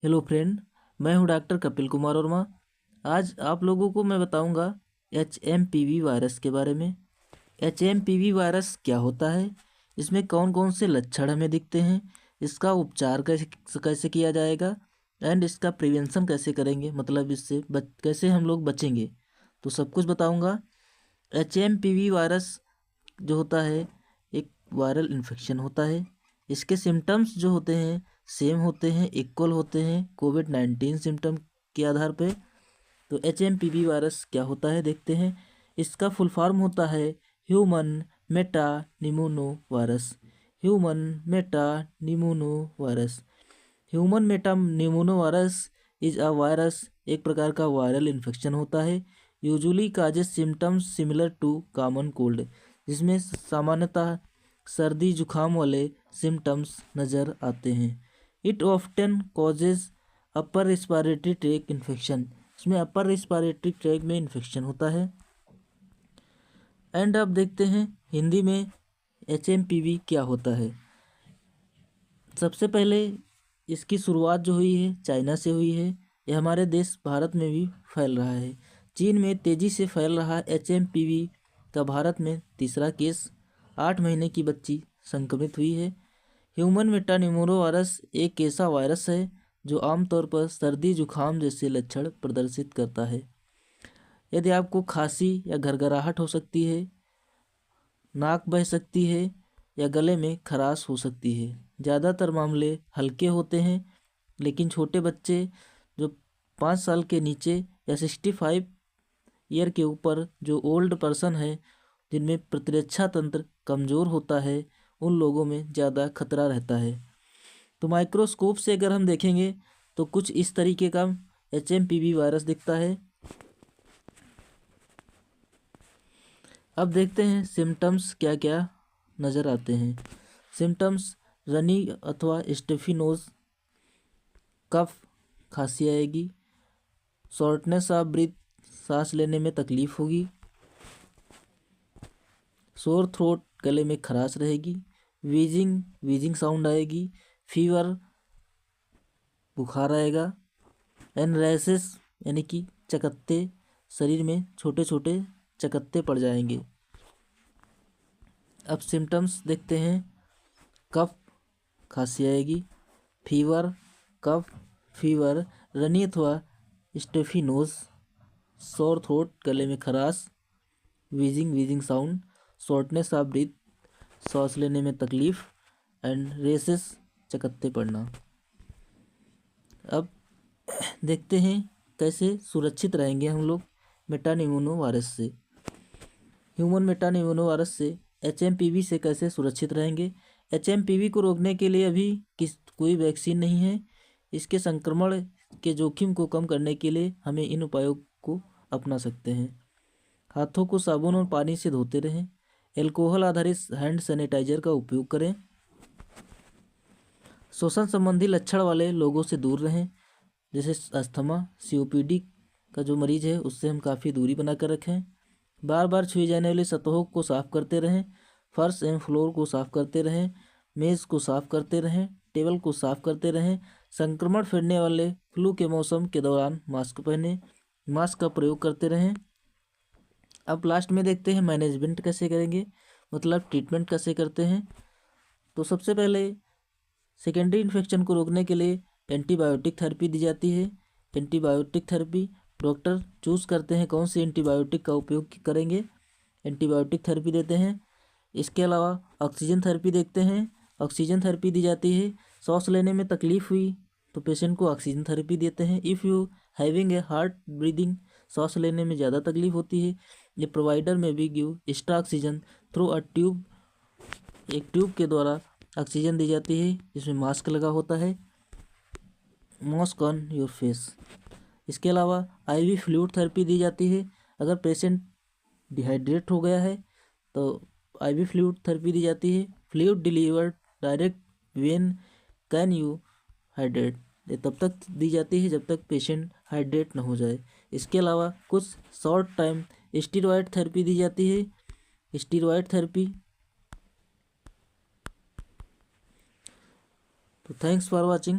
Hello friend, मैं हूं doctor Kapil Kumar Verma. आज आप लोगों को मैं बताऊंगा HMPV वायरस के बारे में। HMPV वायरस क्या होता है, इसमें कौन कौन से लक्षण हमें दिखते हैं, इसका उपचार कैसे कैसे किया जाएगा एंड इसका प्रिवेंशन कैसे करेंगे, मतलब इससे कैसे हम लोग बचेंगे, तो सब कुछ बताऊंगा। HMPV वायरस जो होता है एक वायरल इन्फेक्शन होता है। इसके सिम्टम्स जो होते हैं सेम होते हैं, इक्वल होते हैं कोविड-19 सिम्टम के आधार पे। तो HMPV वायरस क्या होता है देखते हैं। इसका फुल फॉर्म होता है human metapneumovirus. Human metapneumovirus. Human metapneumovirus is a virus एक प्रकार का वायरल इन्फेक्शन होता है। Usually causes symptoms similar to common cold, जिसमें सामान्यतः सर्दी जुखाम वाले सिम्टम्स नज़र आते हैं। It often causes upper respiratory tract infection, इसमें अपर रिस्पायरेटरी ट्रैक में इन्फेक्शन होता है। एंड अब देखते हैं हिंदी में HMPV क्या होता है। सबसे पहले इसकी शुरुआत जो हुई है चाइना से हुई है। यह हमारे देश भारत में भी फैल रहा है। चीन में तेज़ी से फैल रहा HMPV का भारत में तीसरा केस। 8 महीने की बच्ची संक्रमित हुई है। ह्यूमन मेटानिमोनो वायरस एक ऐसा वायरस है जो आमतौर पर सर्दी जुखाम जैसे लक्षण प्रदर्शित करता है। यदि आपको खांसी या घरघराहट हो सकती है, नाक बह सकती है या गले में खराश हो सकती है। ज़्यादातर मामले हल्के होते हैं, लेकिन छोटे बच्चे जो 5 साल के नीचे या 65 ईयर के ऊपर जो ओल्ड पर्सन है, जिनमें प्रतिरक्षा तंत्र कमज़ोर होता है, उन लोगों में ज़्यादा खतरा रहता है। तो माइक्रोस्कोप से अगर हम देखेंगे तो कुछ इस तरीके का HMPV वायरस दिखता है। अब देखते हैं सिम्टम्स क्या क्या नज़र आते हैं। सिम्टम्स रनी अथवा स्टफी नोज, कफ, खांसी आएगी, शॉर्टनेस ऑफ ब्रीथ, सांस लेने में तकलीफ होगी, सोर थ्रोट, गले में खराश रहेगी, वीजिंग साउंड आएगी, फीवर, बुखार आएगा, एंड रैशेस यानी कि चकत्ते, शरीर में छोटे छोटे चकत्ते पड़ जाएंगे। अब सिम्टम्स देखते हैं। कफ, खांसी आएगी, फीवर, कफ, फीवर, रनी अथवा स्टफी नोज, सोर थ्रोट, गले में खराश, wheezing sound, shortness of breath, सांस लेने में तकलीफ, एंड रेसेस, चकत्ते पड़ना। अब देखते हैं कैसे सुरक्षित रहेंगे हम लोग मेटानिमोनो वायरस से। ह्यूमन मेटानिमोनो वायरस से HMPV से कैसे सुरक्षित रहेंगे। HMPV को रोकने के लिए अभी कोई वैक्सीन नहीं है। इसके संक्रमण के जोखिम को कम करने के लिए हमें इन उपायों को अपना सकते हैं। हाथों को साबुन और पानी से धोते रहें। एल्कोहल आधारित हैंड सैनिटाइजर का उपयोग करें। श्वसन संबंधी लक्षण वाले लोगों से दूर रहें, जैसे अस्थमा, COPD का जो मरीज है उससे हम काफ़ी दूरी बनाकर रखें। बार बार छुए जाने वाली सतहों को साफ करते रहें। फर्श एवं फ्लोर को साफ करते रहें। मेज़ को साफ करते रहें। टेबल को साफ करते रहें। संक्रमण फैलने वाले फ्लू के मौसम के दौरान मास्क पहने, मास्क का प्रयोग करते रहें। अब लास्ट में देखते हैं मैनेजमेंट कैसे करेंगे, मतलब ट्रीटमेंट कैसे करते हैं। तो सबसे पहले सेकेंडरी इन्फेक्शन को रोकने के लिए एंटीबायोटिक थेरेपी दी जाती है। एंटीबायोटिक थेरेपी डॉक्टर चूज़ करते हैं कौन सी एंटीबायोटिक का उपयोग करेंगे, एंटीबायोटिक थेरेपी देते हैं। इसके अलावा ऑक्सीजन थेरेपी देखते हैं, ऑक्सीजन थेरेपी दी जाती है। सांस लेने में तकलीफ़ हुई तो पेशेंट को ऑक्सीजन थेरेपी देते हैं। If you having a heart breathing, सांस लेने में ज़्यादा तकलीफ होती है, ये प्रोवाइडर में भी give extra oxygen through a tube, एक ट्यूब के द्वारा ऑक्सीजन दी जाती है जिसमें मास्क लगा होता है, मास्क ऑन योर फेस। इसके अलावा IV फ्लूइड थेरेपी दी जाती है। अगर पेशेंट डिहाइड्रेट हो गया है तो IV फ्लूइड थेरेपी दी जाती है। Fluid delivered direct when can you hydrate, ये तब तक दी जाती है जब तक पेशेंट हाइड्रेट ना हो जाए। इसके अलावा कुछ शॉर्ट टाइम स्टीरॉयड थेरेपी दी जाती है। Steroid therapy. तो थैंक्स फॉर वॉचिंग।